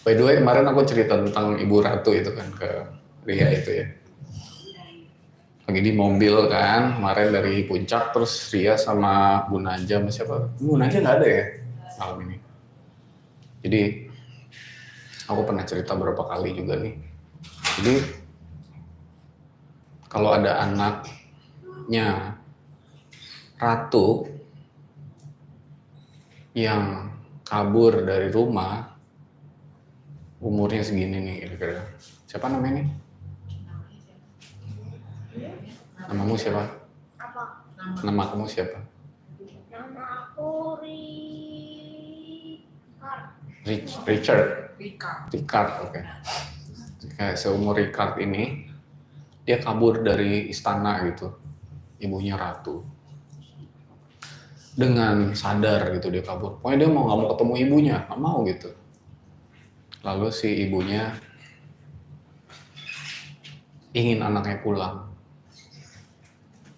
By the way, kemarin aku cerita tentang Ibu Ratu itu kan ke Ria itu ya. Lagi di mobil kan, kemarin dari Puncak, terus Ria sama Bu Naja sama siapa? Bu Naja nggak ada ya malam ini. Jadi aku pernah cerita berapa kali juga nih. Jadi kalau ada anaknya Ratu yang kabur dari rumah, umurnya segini nih kira-kira. Siapa namanya nih? Namamu siapa? Apa? Nama kamu siapa? Nama aku Richard. Richard, oke. Kayak seumur Richard ini, dia kabur dari istana gitu. Ibunya Ratu. Dengan sadar gitu dia kabur. Pokoknya dia nggak mau ketemu ibunya, nggak mau gitu. Lalu si ibunya ingin anaknya pulang.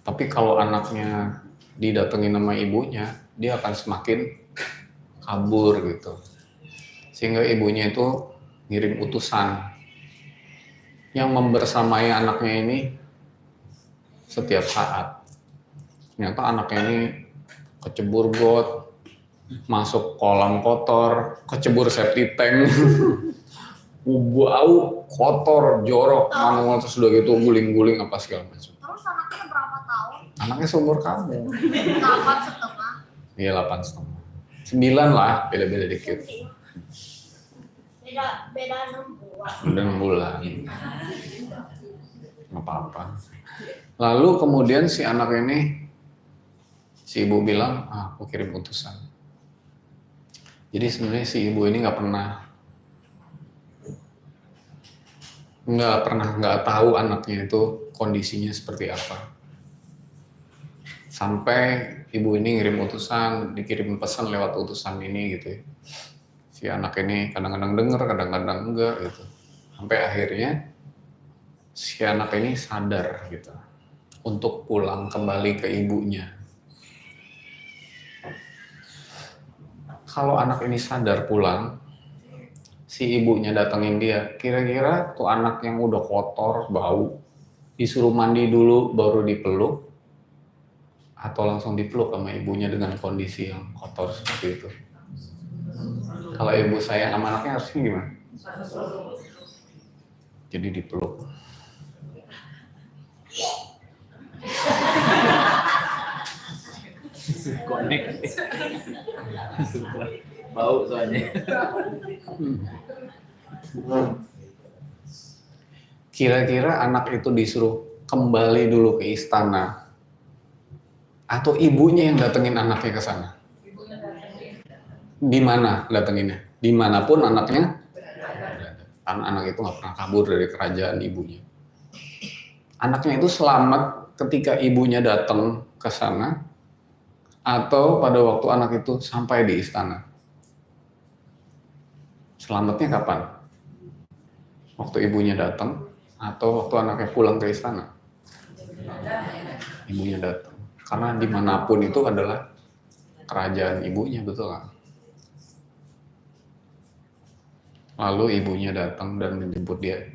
Tapi kalau anaknya didatengin sama ibunya, dia akan semakin kabur gitu. Sehingga ibunya itu ngirim utusan yang membersamai anaknya ini setiap saat. Ternyata anaknya ini kecebur got, masuk kolam kotor, kecebur septic tank, bau kotor, jorok, manual terus udah gitu guling-guling apa segala macam. Terus anaknya berapa tahun? Anaknya seumur kamu. 8,5. Iya 8,5. 9 lah, beda-beda dikit. Beda 6 bulan. Udah 6 bulan. Nggak apa-apa. Lalu kemudian si anak ini, si ibu bilang, aku kirim utusan. Jadi sebenarnya si ibu ini nggak pernah tahu anaknya itu kondisinya seperti apa. Sampai ibu ini ngirim utusan, dikirim pesan lewat utusan ini gitu ya. Si anak ini kadang-kadang denger, kadang-kadang enggak gitu. Sampai akhirnya si anak ini sadar gitu untuk pulang kembali ke ibunya. Kalau anak ini sadar pulang, si ibunya datengin dia, kira-kira tuh anak yang udah kotor, bau, disuruh mandi dulu baru dipeluk, atau langsung dipeluk sama ibunya dengan kondisi yang kotor seperti itu. Kalau ibu sayang sama anaknya harusnya gimana? Jadi dipeluk. Connect. Bau soalnya. Kira-kira anak itu disuruh kembali dulu ke istana, atau ibunya yang datengin anaknya ke sana? Di mana datenginnya? Dimanapun anaknya berada. Karena anak itu nggak pernah kabur dari kerajaan ibunya. Anaknya itu selamat ketika ibunya datang ke sana, atau pada waktu anak itu sampai di istana. Selamatnya kapan? Waktu ibunya datang, atau waktu anaknya pulang ke istana? Ibunya datang. Karena dimanapun itu adalah kerajaan ibunya, betul nggak? Lalu ibunya datang dan menjemput dia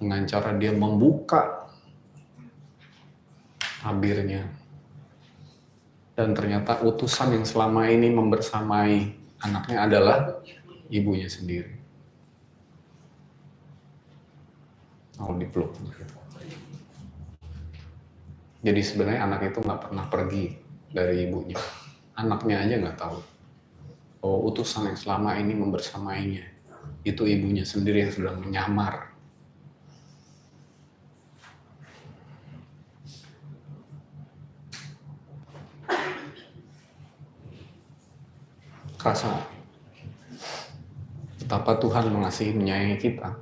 dengan cara dia membuka tabirnya. Dan ternyata utusan yang selama ini membersamai anaknya adalah ibunya sendiri. Lalu dipeluk. Jadi sebenarnya anak itu nggak pernah pergi dari ibunya. Anaknya aja nggak tahu. Oh, utusan yang selama ini membersamainya itu ibunya sendiri yang sedang menyamar. Kerasa betapa Tuhan mengasihi menyayangi kita,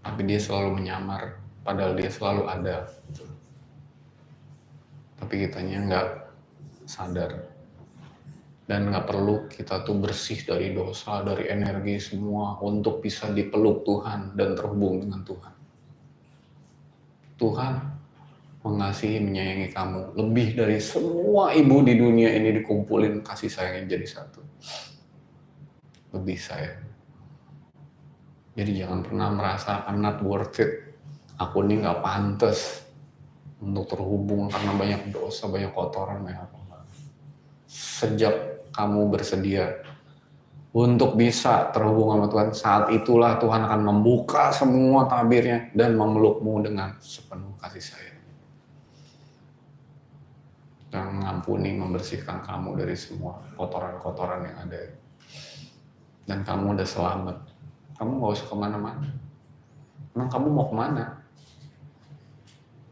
tapi dia selalu menyamar, padahal dia selalu ada. Tapi kitanya nggak sadar. Dan nggak perlu kita tuh bersih dari dosa, dari energi semua untuk bisa dipeluk Tuhan dan terhubung dengan Tuhan. Tuhan mengasihi, menyayangi kamu lebih dari semua ibu di dunia ini dikumpulin kasih sayangnya jadi satu. Lebih sayang. Jadi jangan pernah merasa I'm not worth it. Aku ini nggak pantas untuk terhubung karena banyak dosa, banyak kotoran, banyak apa. Sejak kamu bersedia untuk bisa terhubung sama Tuhan, saat itulah Tuhan akan membuka semua tabirnya dan memelukmu dengan sepenuh kasih sayang. Dan mengampuni, membersihkan kamu dari semua kotoran-kotoran yang ada. Dan kamu udah selamat. Kamu gak usah kemana-mana. Emang kamu mau kemana?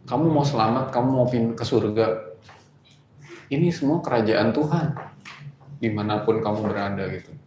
Kamu mau selamat, kamu mau pindah ke surga. Ini semua kerajaan Tuhan. Dimanapun kamu berada gitu.